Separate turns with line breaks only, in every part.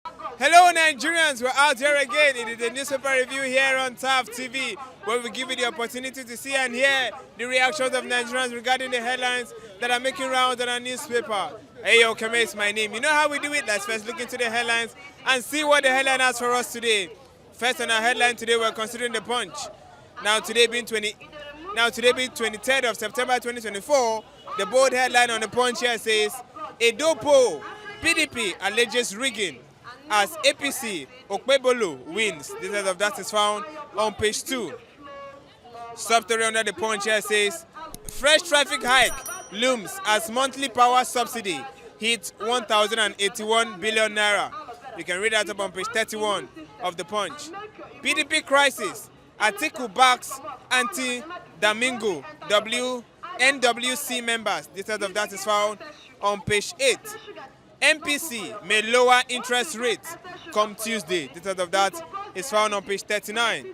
Hello Nigerians, we're out here again. It is a newspaper review here on TAF TV where we give you the opportunity to see and hear the reactions of Nigerians regarding the headlines that are making rounds on our newspaper. Hey yo, Kame is my name. You know how we do it? Let's first look into the headlines and see what the headline has for us today. First on our headline today, we're considering the Punch. Now today being 23rd of September 2024, the bold headline on the Punch here says, Edopo, PDP alleges rigging as APC Okpebolo wins. Details of that is found on page 2. Substory under the Punch here says, fresh traffic hike looms as monthly power subsidy hits 1,081 billion naira. You can read that up on page 31 of the Punch. PDP crisis, Atiku backs anti-Domingo NWC members. Details of that is found on page 8. MPC may lower interest rates come Tuesday. Details of that is found on page 39.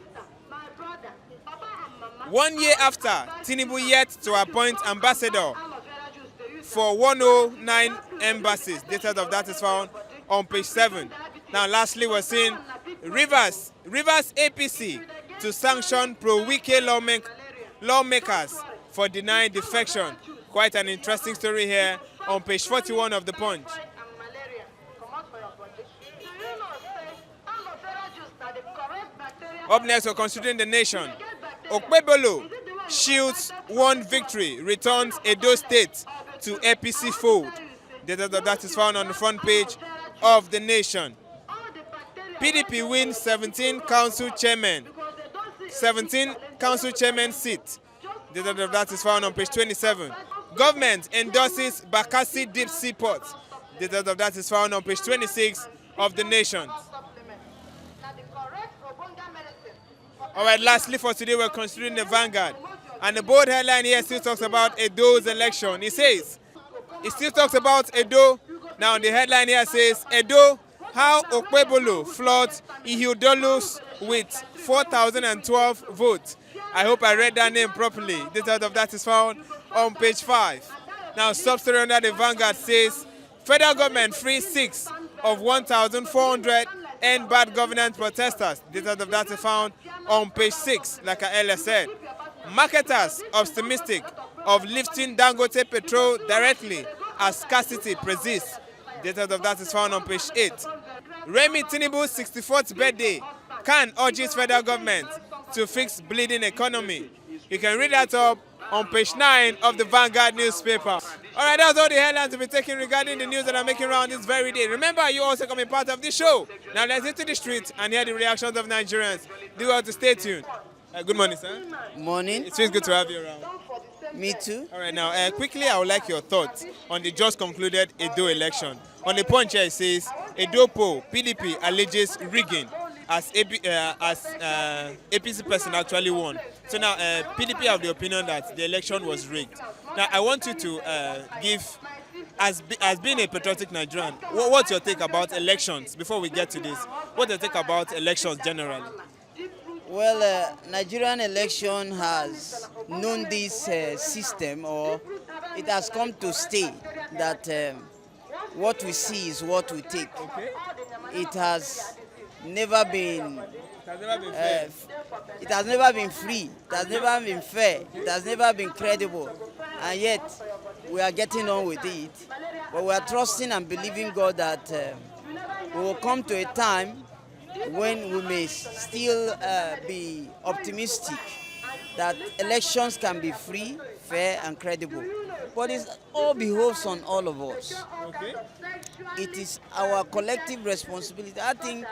1 year after, Tinubu yet to appoint ambassador for 109 embassies. Details of that is found on page 7. Now lastly, we're seeing Rivers APC to sanction Pro-Wike lawmakers for denying defection. Quite an interesting story here on page 41 of the Punch. Up next, we're considering the nation. Okpebolo shields one victory, returns Edo State to APC fold. That is found on the front page of the nation. PDP wins 17 council chairman seats. That is found on page 27. Government endorses Bakare deep sea port. That is found on page 26 of the nation. Alright, lastly for today, we're considering the Vanguard. And the bold headline here still talks about Edo's election. It still talks about Edo. Now the headline here says, Edo, how Okpebolo floods Ihudolus with 4,012 votes. I hope I read that name properly. Details of that is found on page 5. Now, substory under the Vanguard says, federal government frees 6 of 1,400 end bad governance protesters. Details of that is found on page 6, like I earlier said. Marketers optimistic of lifting Dangote petrol directly as scarcity persists. Details of that is found on page 8. Remi Tinubu's 64th birthday. Khan urges federal government to fix bleeding economy. You can read that up on page 9 of the Vanguard newspaper. Alright, that's all the headlines to be taken regarding the news that are making round this very day. Remember, you also can be part of this show. Now let's hit to the streets and hear the reactions of Nigerians. Do well to stay tuned. Good morning, sir.
Morning.
It feels good to have you around.
Me too.
Alright, now quickly I would like your thoughts on the just concluded Edo election. On the Punch here it says, Edopo, PDP alleges rigging as APC person actually won. So now PDP have the opinion that the election was rigged. Now I want you to give, as being a patriotic Nigerian, what's your take about elections before we get to this? What's your take about elections generally?
Well, Nigerian election has known this system, or it has come to stay that what we see is what we take.
Okay.
It has never been
It has never been fair.
it has never been free, it has never been fair, it has never been credible, and yet we are getting on with it. But we are trusting and believing God that we will come to a time when we may still be optimistic that elections can be free, fair, and credible. But it all behoves on all of us.
Okay.
It is our collective responsibility. I think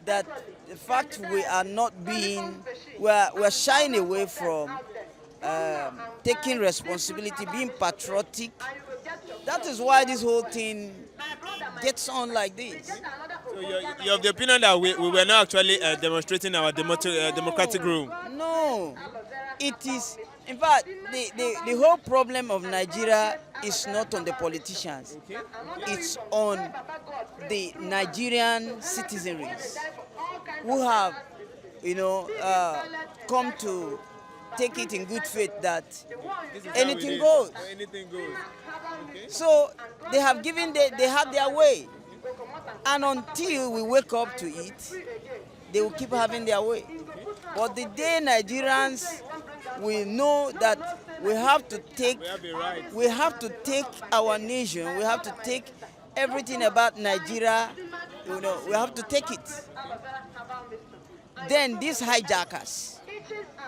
that the fact we are not being, we're shying away from taking responsibility, being patriotic. That is why this whole thing gets on like this.
So you're of the opinion that we were not actually demonstrating our democratic room?
No, it is. In fact, the whole problem of Nigeria is not on the politicians.
Okay.
It's on the Nigerian citizenry who have, come to take it in good faith that anything goes.
Anything goes. Okay.
So they have given, they have their way. And until we wake up to it, they will keep having their way. But the day Nigerians will know that we have to take, we have to take our nation, we have to take everything about Nigeria, we have to take it. Then these hijackers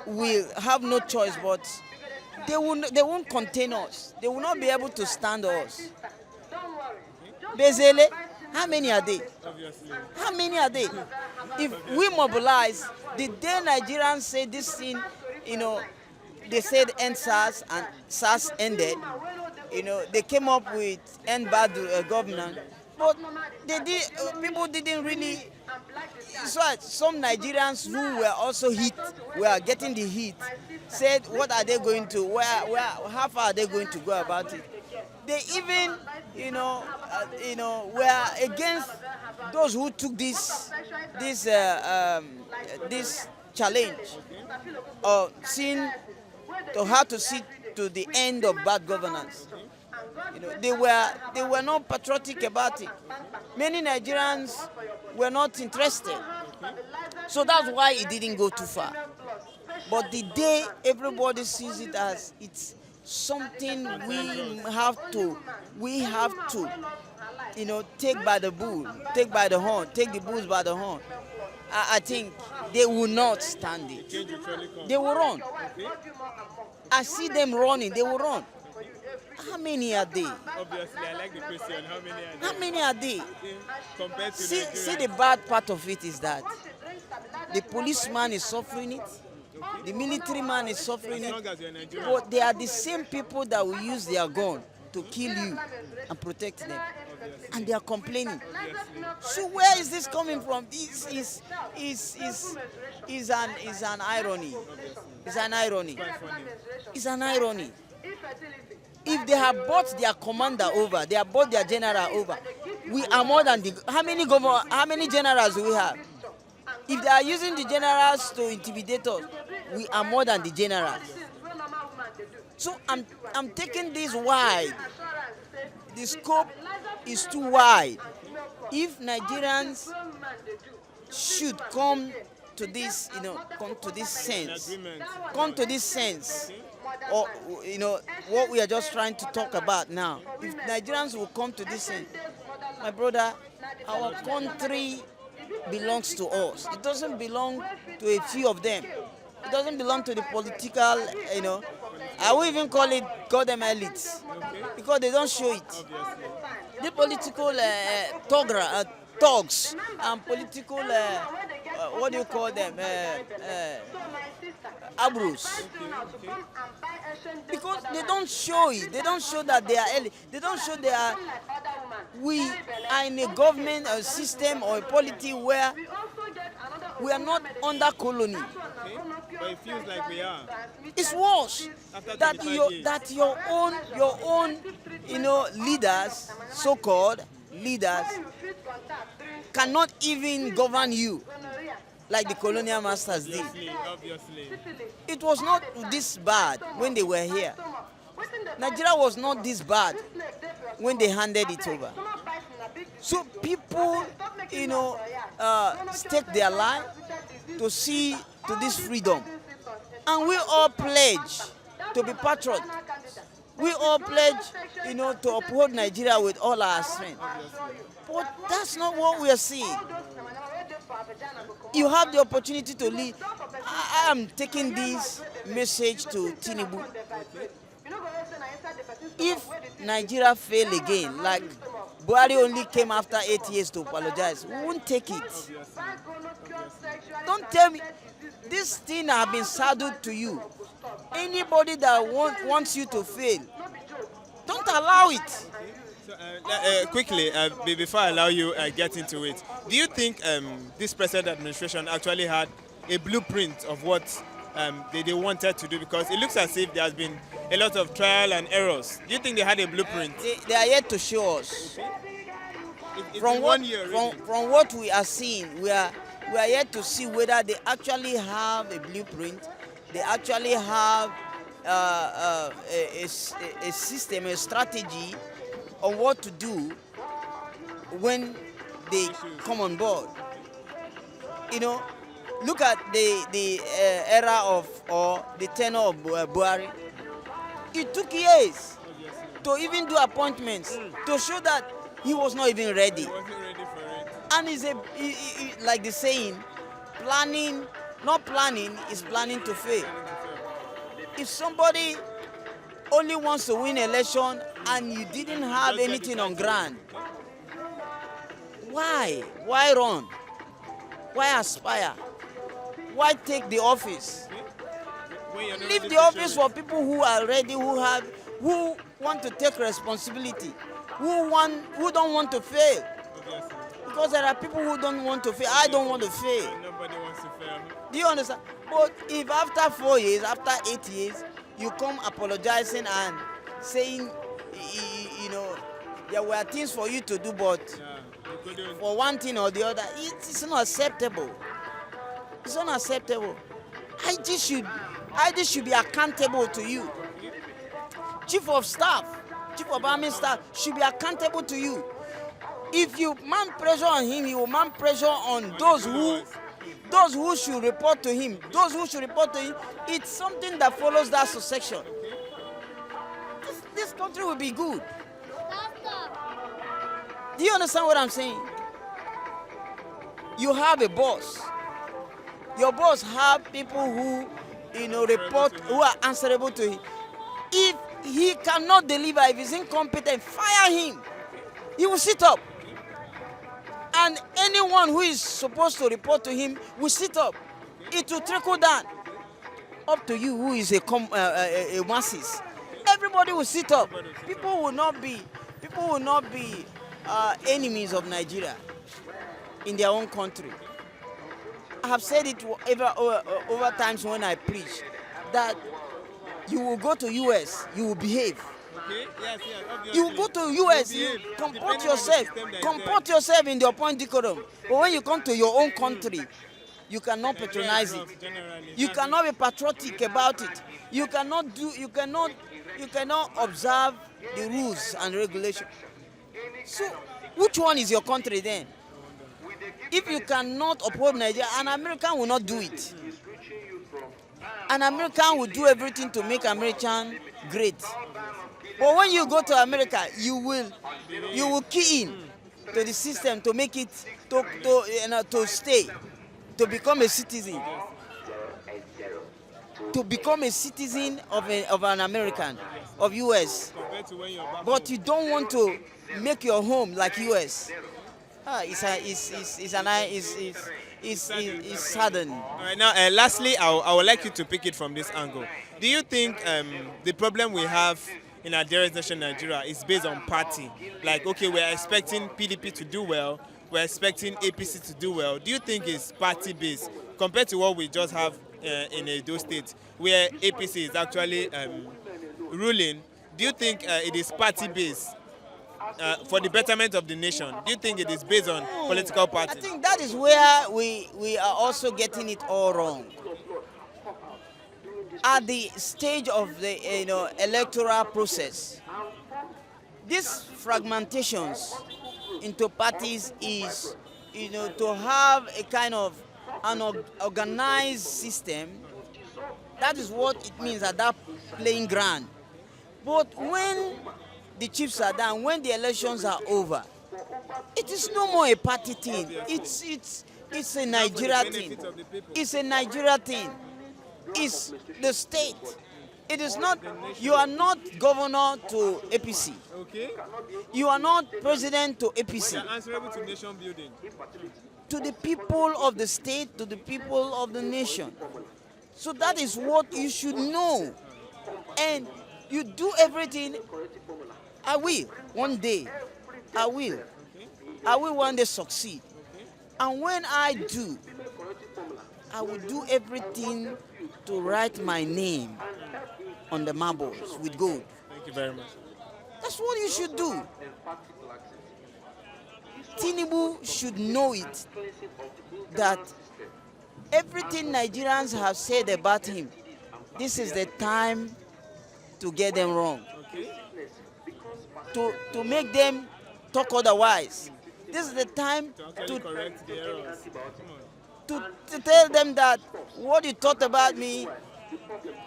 will have no choice, but they won't contain us. They will not be able to stand us. Bezele, how many are they?
Obviously.
How many are they? If we mobilize, the day Nigerians say this thing, they said end SARS and SARS ended. They came up with end bad governance, but people didn't really. So some Nigerians who were also hit, were getting the heat, said, what are they going to, how far are they going to go about it? They even, were against those who took this challenge, or to how to see to the end of bad governance. They were not patriotic about it. Many Nigerians were not interested. So that's why it didn't go too far. But the day everybody sees it as it's something we have to, take by the bull, take by the horn, take the bulls by the horn. I think they will not stand it. They will run. I see them running. They will run. How many are they?
Obviously, I like the question. How many are they?
How many are they?
Compared to
See, the bad part of it is that the policeman is suffering it, the military man is suffering it, but they are the same people that will use their gun to kill you and protect them, and they are complaining. So where is this coming from? This is an irony. It's an irony. It's an irony. If they have bought their commander over, they have bought their general over, we are more than how many generals do we have? If they are using the generals to intimidate us, we are more than the generals. So I'm taking this wide. The scope is too wide. If Nigerians should come to this, come to this sense, or what we are just trying to talk about now. If Nigerians will come to this sense, my brother, our country belongs to us. It doesn't belong to a few of them. It doesn't belong to the political, I will even call it goddamn elites, because they don't show it. The political thugs and political, what do you call them, abros. Because they don't show it. They don't show that they are elite. They don't show we are in a government, a system, or a polity where we are not under colony.
But it feels like we are.
It's worse that your own leaders, so-called leaders, cannot even govern you like the colonial masters did.
Obviously.
It was not this bad when they were here. Nigeria was not this bad when they handed it over. So people, stake their life to see to this freedom. And we all pledge to be patriots. We all pledge, to uphold Nigeria with all our strength. But that's not what we are seeing. You have the opportunity to lead. I am taking this message to Tinubu. If Nigeria fail again, like Buhari only came after 8 years to apologize, we won't take it. Don't tell me this thing has been saddled to you. Anybody that wants you to fail, don't allow it.
So, quickly, before I allow you get into it, do you think this present administration actually had a blueprint of what they wanted to do? Because it looks as if there has been a lot of trial and errors. Do you think they had a blueprint?
They are yet to show us.
From
what we are seeing, we are yet to see whether they actually have a blueprint. They actually have a system, a strategy on what to do when they come on board. You know, look at the era of, or the tenure of Buhari. It took years to even do appointments to show that he was not even ready.
He wasn't ready for it.
And it's like the saying, planning, not planning, is planning to fail. If somebody only wants to win election and you didn't have anything on ground, why? Why run? Why aspire? Why take the office? Leave the office for people who are ready, who want to take responsibility, who don't want to fail. Because there are people who don't want to fail. I don't want to fail.
Nobody wants to fail.
Do you understand? But if after 4 years, after 8 years, you come apologizing and saying, you know, there were things for you to do, but for one thing or the other, it's not acceptable. It's unacceptable. IG should be accountable to you. Chief of Staff, Chief of Army Staff should be accountable to you. If you mount pressure on him, he will mount pressure on those who should report to him. Those who should report to him, it's something that follows that succession. This country will be good. Do you understand what I'm saying? You have a boss. Your boss have people who, you know, report, who are answerable to him. If he cannot deliver, if he's incompetent, fire him. He will sit up. And anyone who is supposed to report to him will sit up. It will trickle down. Up to you, who is a masses. Everybody will sit up. People will not be enemies of Nigeria in their own country. I have said it over times when I preach, that you will go to US, you will behave.
Okay? Yes, obviously.
You go to US, you comport yourself in your point decorum. But when you come to your own country, you cannot patronize it. You cannot be patriotic about it. You cannot observe the rules and regulations. So, which one is your country then? If you cannot uphold Nigeria, an American will not do it. An American will do everything to make American great. But when you go to America, you will key in to the system to make it to stay, to become a citizen, of an American, of US. But you don't want to make your home like US. It's saddening.
All right, now, lastly, I would like you to pick it from this angle. Do you think the problem we have in our dearest nation, Nigeria, is based on party? Like, okay, we're expecting PDP to do well, we're expecting APC to do well. Do you think it's party-based compared to what we just have in Edo State, where APC is actually ruling? Do you think it is party-based? For the betterment of the nation, do you think it is based on political party?
I think that is where we are also getting it all wrong. At the stage of the electoral process, these fragmentations into parties is to have a kind of an organized system. That is what it means at that playing ground. But when the chips are down, when the elections are over, it is no more a party thing. It's a Nigeria thing. It's a Nigeria thing. It's the state. It is not. You are not governor to APC.
Okay.
You are not president to APC.
You are answerable to nation building.
To the people of the state, to the people of the nation. So that is what you should know. And you do everything. I will one day. I will one day succeed. And when I do, I will do everything to write my name on the marbles with gold.
Thank you very much.
That's what you should do. Tinubu should know it, that everything Nigerians have said about him, this is the time to get them wrong. To make them talk otherwise. This is the time
To actually correct the errors. Come on.
to tell them that what you thought about me,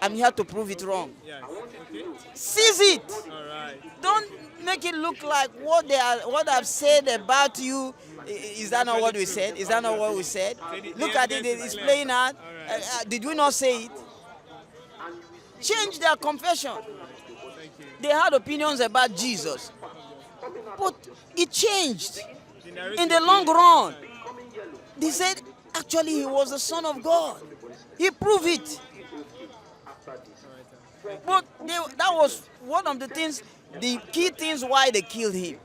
I'm here to prove it wrong.
Yes. Okay.
Seize it.
All right.
Don't make it look like what I've said about you. Is that not what we said? Is that not what we said? Look at it. It's playing out. Did we not say it? Change their confession. They had opinions about Jesus, but it changed in the long run. They said actually he was the Son of God. He proved it. But that was one of the things, the key things why they killed him.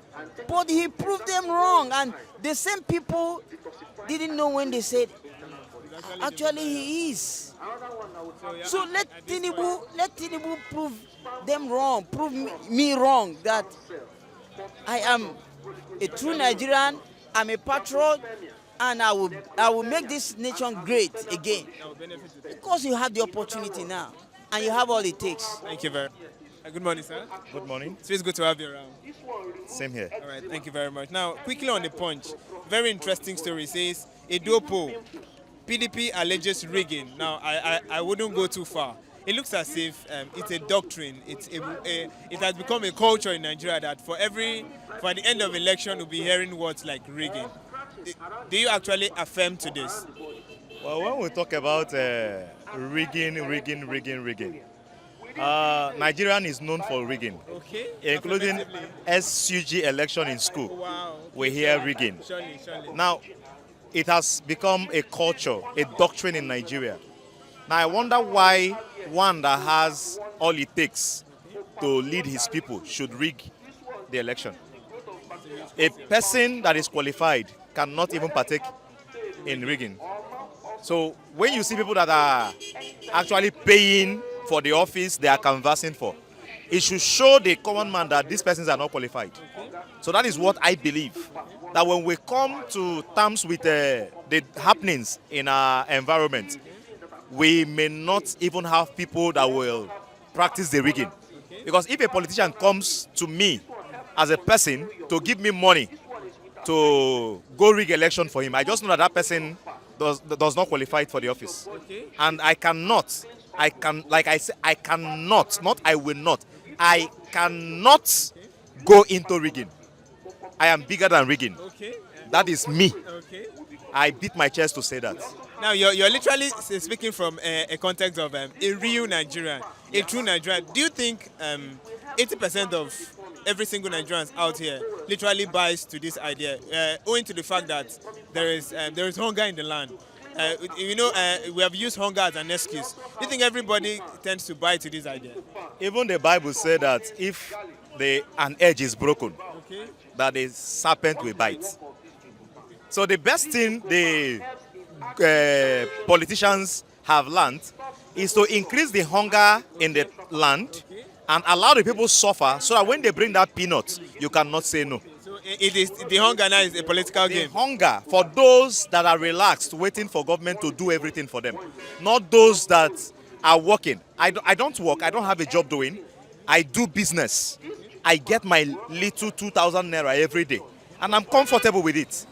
But he proved them wrong, and the same people didn't know when they said, actually he is. So let Tinubu prove them wrong, prove me wrong, that I am a true Nigerian, I'm a patriot, and I will make this nation great again. Because you have the opportunity now, and you have all it takes.
Thank you very much. Good morning, sir.
Good morning.
It feels good to have you around.
Same here.
All right, thank you very much. Now, quickly on the punch, very interesting story. It says, Edopo, PDP alleges rigging. Now, I wouldn't go too far. It looks as if it's a doctrine. It has become a culture in Nigeria that for the end of election, we'll be hearing words like rigging. Do you actually affirm to this?
Well, when we talk about rigging, Nigerian is known for rigging,
Okay.
including SUG election in school.
Wow.
We hear rigging.
Surely.
Now, it has become a culture, a doctrine in Nigeria. Now, I wonder why one that has all it takes to lead his people should rig the election. A person that is qualified cannot even partake in rigging. So when you see people that are actually paying for the office they are canvassing for, it should show the common man that these persons are not qualified. So that is what I believe. That when we come to terms with the happenings in our environment, we may not even have people that will practice the rigging. Because if a politician comes to me as a person to give me money to go rig election for him, I just know that that person does not qualify for the office. And I cannot, I cannot go into rigging. I am bigger than rigging. That is me. I beat my chest to say that.
Now, you're literally speaking from a context of a real Nigerian, a true Nigerian. Do you think 80% of every single Nigerian out here literally buys to this idea, owing to the fact that there is hunger in the land? We have used hunger as an excuse. Do you think everybody tends to buy to this idea?
Even the Bible said that if an edge is broken, that the serpent will bite. So the best thing the politicians have learned is to increase the hunger in the land and allow the people suffer so that when they bring that peanut, you cannot say no.
So it is the hunger now is a political game.
Hunger for those that are relaxed, waiting for government to do everything for them, not those that are working. I don't work. I don't have a job doing. I do business. I get my little 2,000 naira every day, and I'm comfortable with it.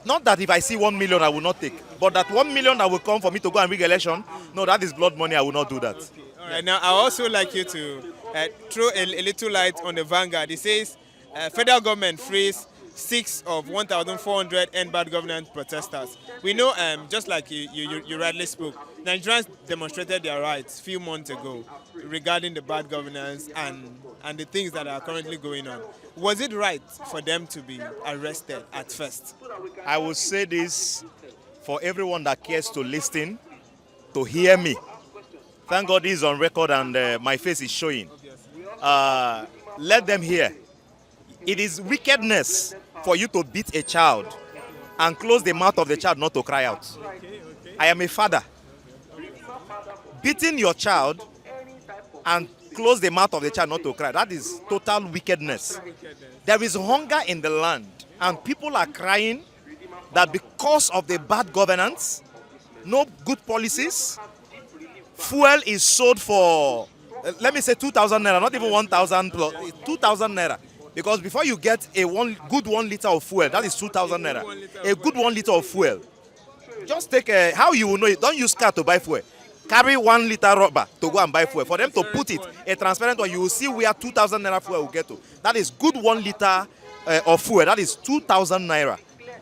Not that if I see 1 million, I will not take, but that 1 million that will come for me to go and rig election, no, that is blood money. I will not do that.
Okay. All right. Now, I also like you to throw a little light on the Vanguard. It says federal government frees 6 of 1,400 end bad governance protesters. We know, just like you rightly spoke, Nigerians demonstrated their rights a few months ago regarding the bad governance and the things that are currently going on. Was it right for them to be arrested at first?
I will say this for everyone that cares to listen, to hear me. Thank God this is on record and my face is showing. Let them hear. It is wickedness for you to beat a child and close the mouth of the child not to cry out. I am a father. Beating your child and close the mouth of the child not to cry, that is total wickedness. There is hunger in the land and people are crying that because of the bad governance, no good policies, fuel is sold for, let me say 2,000 naira, not even 1,000 plus, 2,000 naira. Because before you get a good 1 liter of fuel, that is 2,000 naira. A good 1 liter of fuel. Just take how you will know it. Don't use car to buy fuel. Carry 1 liter rubber to go and buy fuel. For them to put it, a transparent one, you will see where 2,000 naira fuel will get to. That is good 1 liter of fuel. That is 2,000 naira.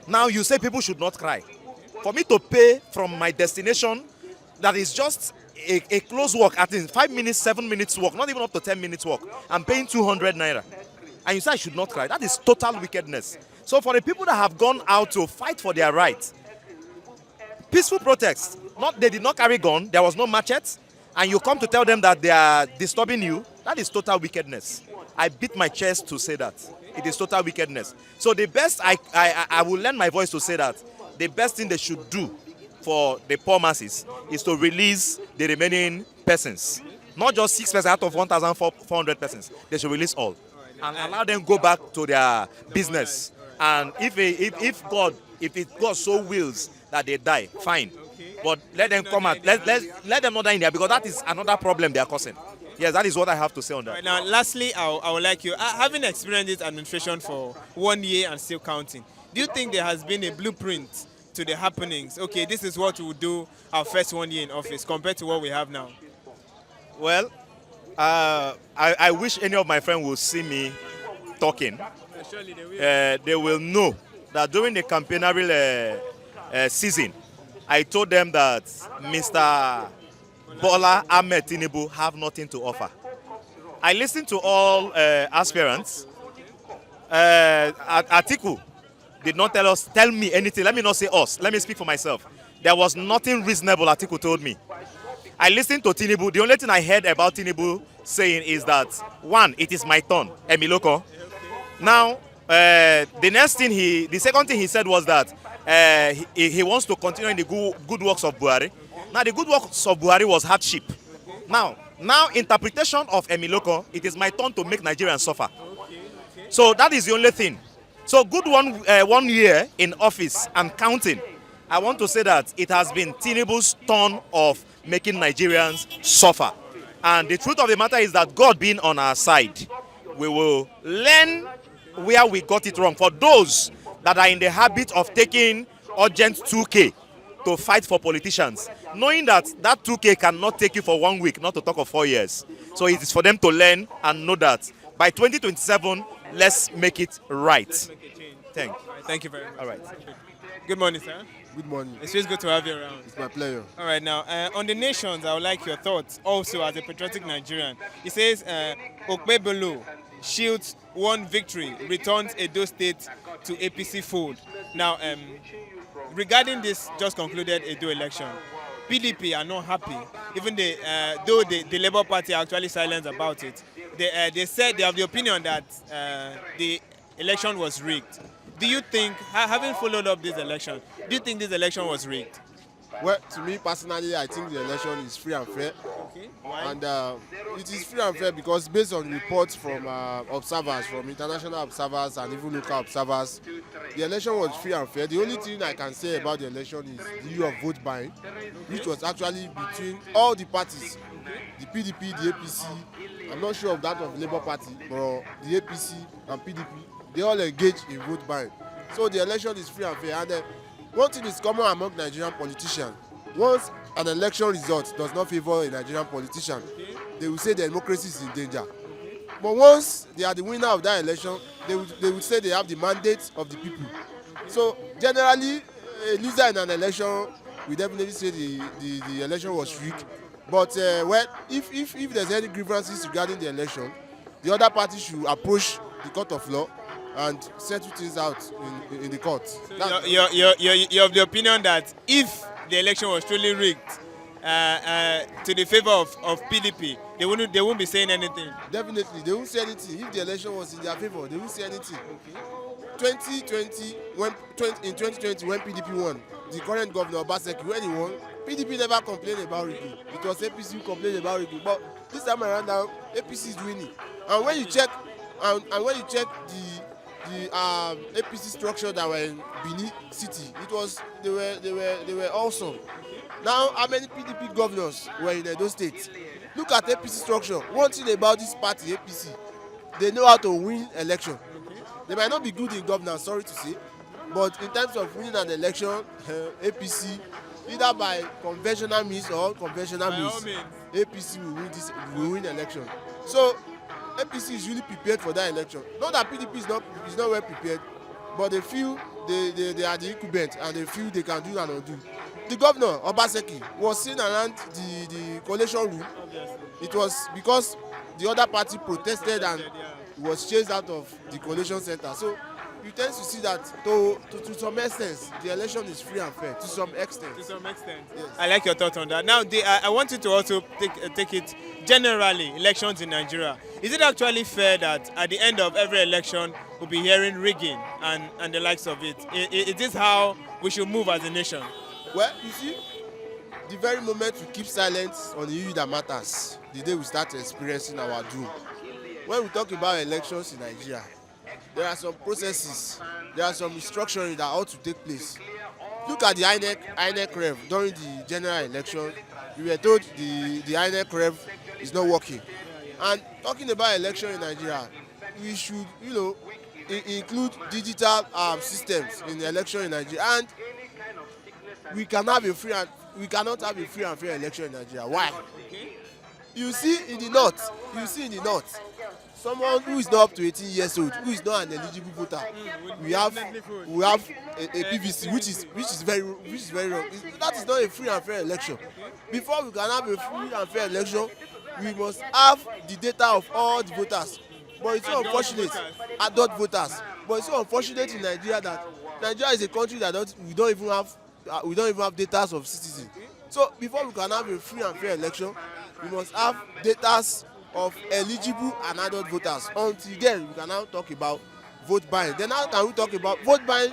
Now you say people should not cry. For me to pay from my destination, that is just a close walk, at least 5 minutes, 7 minutes walk, not even up to 10 minutes walk. I'm paying 200 naira. And you say I should not cry. That is total wickedness. So for the people that have gone out to fight for their rights, peaceful protests, they did not carry gun, there was no machete, and you come to tell them that they are disturbing you, that is total wickedness. I beat my chest to say that. It is total wickedness. So the best, I will lend my voice to say that the best thing they should do for the poor masses is to release the remaining persons. Not just 6 persons out of 1,400 persons. They should release all. And allow them go back to their business. And if God so wills that they die, fine. But let them come out. Let them not die in there, because that is another problem they are causing. Yes, that is what I have to say on that.
Right, now, lastly, I would like you, having experienced this administration for 1 year and still counting, do you think there has been a blueprint to the happenings? Okay, this is what we will do our first 1 year in office compared to what we have now.
Well, I wish any of my friends will see me talking.
Surely they will.
They will know that during the campaignery season, I told them that Mr. Bola Ahmed Tinubu have nothing to offer. I listened to all aspirants. Atiku did not tell me anything. Let me not say us. Let me speak for myself. There was nothing reasonable Atiku told me. I listened to Tinubu. The only thing I heard about Tinubu saying is that, one, it is my turn, Emiloko. Now, the second thing he said was that he wants to continue in the good works of Buhari. Now, the good works of Buhari was hardship. Now, interpretation of Emiloko, it is my turn to make Nigerians suffer. So that is the only thing. So good 1 year in office and counting. I want to say that it has been Tinubu's turn of making Nigerians suffer. And the truth of the matter is that God being on our side, we will learn where we got it wrong. For those that are in the habit of taking urgent 2K to fight for politicians, knowing that 2K cannot take you for 1 week, not to talk of 4 years. So it is for them to learn and know that by 2027, let's make it right.
Thank you very much.
All right.
Good morning, sir.
Good morning.
It's always good to have you around.
It's my pleasure.
All right, now, on the nations, I would like your thoughts also as a patriotic Nigerian. It says, Okpebolo shields one victory, returns Edo State to APC fold. Now, regarding this just concluded Edo election, PDP are not happy, even though the Labour Party are actually silent about it. They said they have the opinion that the election was rigged. Do you think, having followed up this election, do you think this election was rigged?
Well, to me personally, I think the election is free and fair.
Okay. Why?
And it is free and fair because based on reports from observers, from international observers and even local observers, the election was free and fair. The only thing I can say about the election is the issue of vote buying, which was actually between all the parties, the PDP, the APC. I'm not sure of that of the Labour Party, but the APC and PDP, they all engage in vote buying. So the election is free and fair. And one thing is common among Nigerian politicians. Once an election result does not favor a Nigerian politician, they will say the democracy is in danger. But once they are the winner of that election, they will say they have the mandate of the people. So generally, a loser in an election will definitely say the election was rigged. But well, if there's any grievances regarding the election, the other party should approach the court of law and settle things out in the court.
So you're of the opinion that if the election was truly rigged to the favor of PDP, they won't be saying anything?
Definitely, they won't say anything. If the election was in their favor, they won't say anything. 2020, in 2020, when PDP won, the current governor, Obaseki, when he won, PDP never complained about rigging. It was APC who complained about rigging. But this time around now, APC is winning. And when you check, the APC structure that were in Benin City, they were awesome. Now, how many PDP governors were in Edo State? Look at APC structure. One thing about this party, APC, they know how to win election. They might not be good in governance, sorry to say, but in terms of winning an election, APC, either by conventional means or unconventional means, APC will win election. So APC is really prepared for that election. Not that PDP is not well prepared, but they feel they are the incumbent and they feel they can do and undo. The governor, Obaseki, was seen around the coalition room. It was because the other party protested and was chased out of the coalition center. So you tend to see that to some extent the election is free and fair. To some extent.
To some extent.
Yes.
I like your thought on that. Now, I want you to also take it generally, elections in Nigeria. Is it actually fair that at the end of every election we'll be hearing rigging and the likes of it? Is this how we should move as a nation?
Well, you see, the very moment we keep silent on the issue that matters, the day we start experiencing our doom. When we talk about elections in Nigeria, there are some processes, there are some restructuring that ought to take place. Look at the INEC rev during the general election. We were told the INEC rev is not working. And talking about election in Nigeria, we should, include digital systems in the election in Nigeria. And we cannot have a free and fair election in Nigeria. Why? You see in the north, someone who is not up to 18 years old, who is not an eligible voter, we have a PVC, which is very wrong. That is not a free and fair election. Before we can have a free and fair election, we must have the data of all the voters. But it's so unfortunate, adult voters. But it's so unfortunate in Nigeria that Nigeria is a country that we don't even have data of citizens. So before we can have a free and fair election, we must have data of eligible and adult voters. Until then, we can now talk about vote buying. Then how can we talk about vote buying?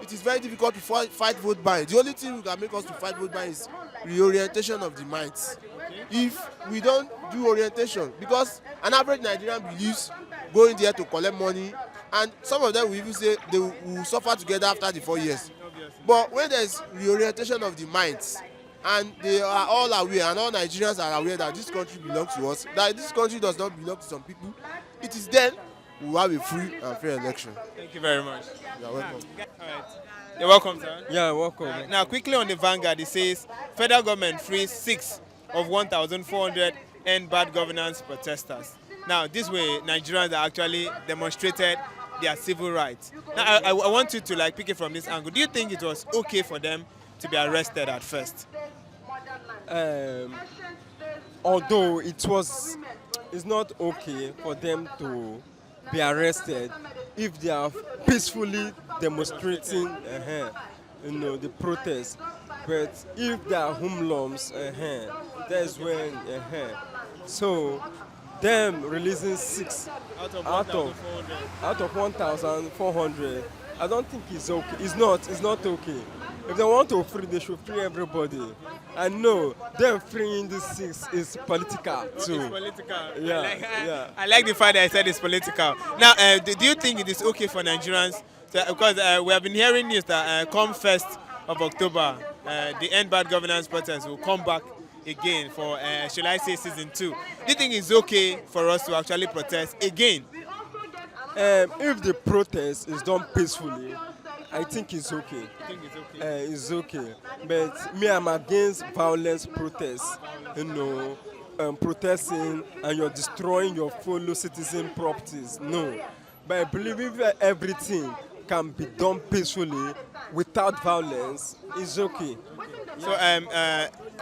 It is very difficult to fight vote buying. The only thing we can make us to fight vote buying is reorientation of the minds. If we don't do orientation, because an average Nigerian believes going there to collect money, and some of them will even say they will suffer together after the 4 years. But when there is reorientation of the minds, and they are all aware, and all Nigerians are aware that this country belongs to us, that this country does not belong to some people, it is then we will have a free and fair election.
Thank you very much.
You are welcome.
All right. You're welcome, sir.
Yeah, welcome.
Now, quickly on the Vanguard, it says federal government frees 6 of 1,400 end bad governance protesters. Now, this way, Nigerians are actually demonstrated their civil rights. Now, I want you to pick it from this angle. Do you think it was okay for them to be arrested at first?
Although it's not okay for them to be arrested if they are peacefully demonstrating the protest, but if they are hoodlums, that's when so them releasing 6 out of 1,400, I don't think it's okay. It's not okay. If they want to free, they should free everybody. I know them freeing the 6 is political too.
It's political.
Yeah,
I like the fact that I said it's political. Now, do you think it is okay for Nigerians? Because we have been hearing news that come 1st of October, the end bad governance protest will come back again for, shall I say, season 2. Do you think it's okay for us to actually protest again?
If the protest is done peacefully, I think it's okay.
I think it's okay.
It's okay. But me, I'm against violence protests. Protesting and you're destroying your fellow citizen properties. No. But I believe if everything can be done peacefully without violence, it's okay.
So,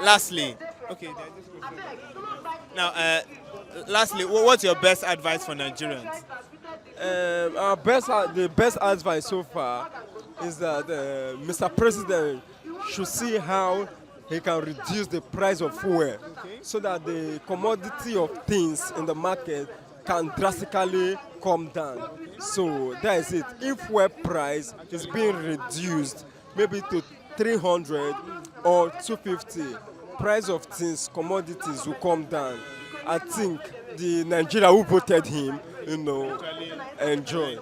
lastly, lastly, what's your best advice for Nigerians?
The best advice so far is that Mr. President should see how he can reduce the price of fuel so that the commodity of things in the market can drastically come down. So that is it. If fuel price is being reduced maybe to 300 or 250, price of things, commodities will come down. I think the Nigeria who voted him, enjoy.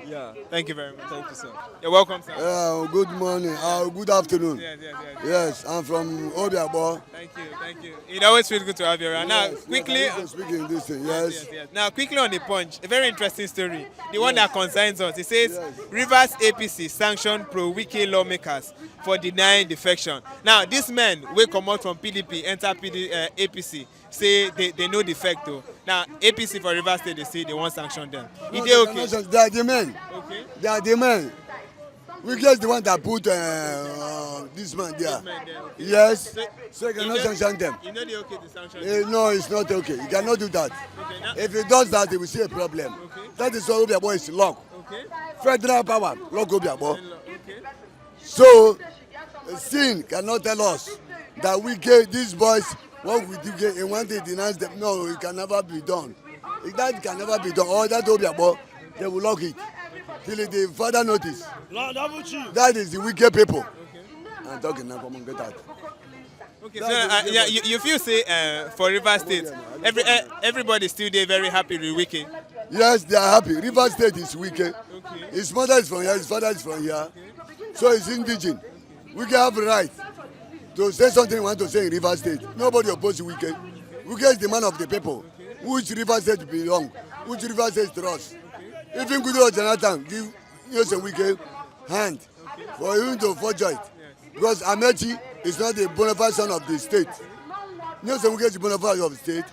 Yeah.
Thank you very much.
Thank you, sir.
You're welcome, sir.
Good morning. Good afternoon.
Yes.
Yes, I'm from Obiabo.
Thank you. It always feels good to have you around. Now, quickly.
Yes, I need to speak in this thing. Yes.
Now, quickly on the punch, a very interesting story. The one that concerns us. It says Rivers APC sanctioned Pro-Wike lawmakers for denying defection. Now, these men will come out from PDP, enter APC, say they know defect though. Now, APC for Rivers State, they say they won't sanction them.
No,
Is they okay?
They are the men.
Okay.
They are the men. We get the one that put this man there. Yes. So you cannot sanction them.
You know they okay to sanction them?
No, it's not okay. You cannot do that.
Okay, now,
If he does that, he will see a problem.
Okay.
That is why Obiabo is locked.
okay.
Federal power, lock Obiabo.
Okay.
So, sin cannot tell us that we get these boys, what we do get, and one day denounce them. No, it can never be done. If that can never be done, or that Obiabo, they will lock it till the further notice. That is the wicked people. I'm talking now, come on, get out.
Okay, so you feel say for Rivers State, everybody still there very happy with Wike.
Yes, they are happy. River State is wicked.
Okay.
His mother is from here, his father is from here. So he's indigenous. We can have the right to say something we want to say in River State. Nobody opposes Wike. Wike is the man of the people. Which River State belong? Which River State trust? Even Goodluck Jonathan give Nelson Wike hand for him to forge it. Because Amechi is not the bona fide son of the state. Nelson Wike is the bona fide of the state.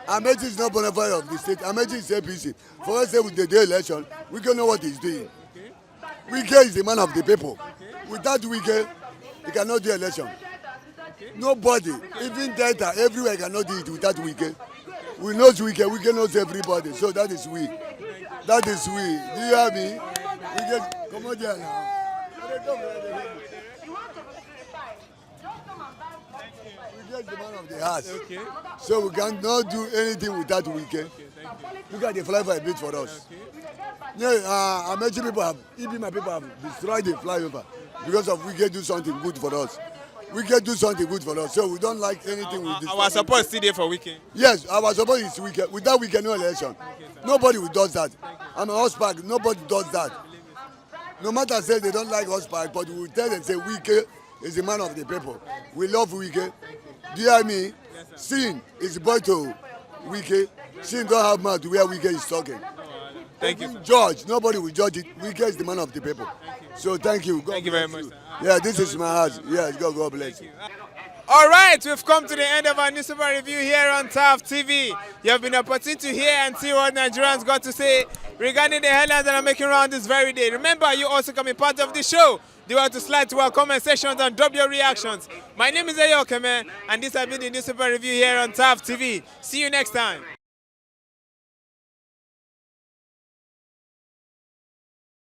Amechi is not bona fide of the state. Amechi is APC. For us, with the day election, we can know what he's doing. Wike is the man of the people. Without Wike, he cannot do election. Nobody, even Delta, everywhere cannot do it without Wike. We know Wike, Wike knows everybody. So that is we. That is we. Do you hear me? We get, come on there now. We get the man of the house.
Okay.
So we cannot do anything without Wike. Look at the flyover a bit for us. Yeah, Amechi people have, even my people have destroyed the flyover because of Wike do something good for us. Wike do something good for us, so we don't like anything with this.
Our support still there for Wike.
Yes, our support is Wike. Without Wike, no election. Nobody will does that. I'm a horse park, nobody does that. No matter say they don't like horse park, but we will tell them say Wike is the man of the people. We love Wike. Do you hear me? Sin is boy to Wike. Sin don't have mouth where Wike is talking.
Thank you.
Judge, nobody will judge it. Wike is the man of the people. So thank you. God
Thank you very
bless
much.
Yeah, this is my house. Yes, God bless you.
All right, we've come to the end of our newspaper review here on TAF TV. You have been opportunity to hear and see what Nigerians got to say regarding the headlines that are making round this very day. Remember, you also can be part of the show. Do want to slide to our comment sections and drop your reactions. My name is Ayokeme, and this has been the newspaper review here on TAF TV. See you next time.